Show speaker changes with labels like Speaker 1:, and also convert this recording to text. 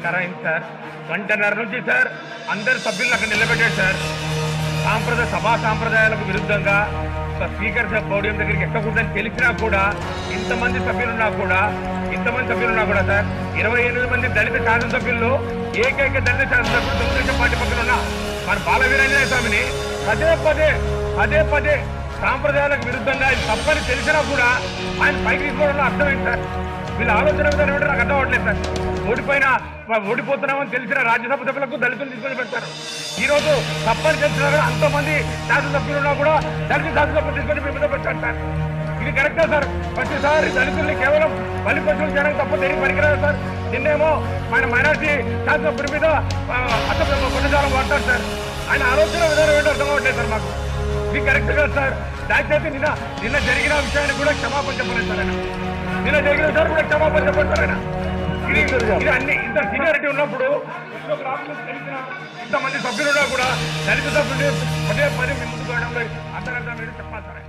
Speaker 1: అయింది సార్. గంటన్నర నుంచి సార్ అందరు సభ్యులను అక్కడ నిలబెట్టాడు సార్. సభా సాంప్రదాయాలకు విరుద్ధంగా స్పీకర్ పోడియం దగ్గరికి ఎక్కకూడదని తెలిసినా కూడా ఇంతమంది సభ్యులున్నా కూడా సార్ 28 మంది దళిత శాసనసభ్యుల్లో ఏకైక దళిత శాసనసభ్యులు తెలుగుదేశం పార్టీ పక్కన ఉన్న మన బాల వీరాంజనేయ స్వామిని పదే పదే సాంప్రదాయాలకు విరుద్ధంగా ఇది తప్పని తెలిసినా కూడా ఆయన పైకి తీసుకోవడంలో అర్థమైంది సార్. వీళ్ళ ఆలోచన విధానం ఏంటో నాకు అర్థం అవ్వట్లేదు సార్. ఓడిపోతున్నామని తెలిసిన రాజ్యసభ సభ్యులకు దళితులు తీసుకొని పెడతారు. ఈ రోజు తప్పని తెలిసినా కూడా అంతమంది శాసనసభ్యులు ఉన్నా కూడా దళిత శాసనసభ్యులు తీసుకొని మీ మీద పెట్టారు సార్. ఇది కరెక్టా సార్? ప్రతిసారి దళితుల్ని కేవలం బలిపశువులు చేయడానికి తప్ప దేనికి పనికిరాదు సార్. నిన్నేమో ఆయన మైనార్టీ శాసనసభ్యుడి మీద కొనసాగం వాడతారు సార్. ఆయన ఆలోచన విధానం ఏంటో అర్థం అవ్వట్లేదు సార్ మాకు. ఇది కరెక్ట్ కాదు సార్. దయచేసి నిన్న జరిగిన విషయాన్ని కూడా క్షమాపణ చెప్పలేదు సార్. ఆయన నిన్న జరిగిన సార్ కూడా క్షమాపణ చెప్పండి సార్. ఆయన ఇది అన్ని ఇంత సీనియారిటీ ఉన్నప్పుడు ఇంతమంది సభ్యులు ఉన్నా కూడా దళిత సభ్యులు పదే ముందుకు రావడంలో అంతర్గతం చెప్పాలి సార్.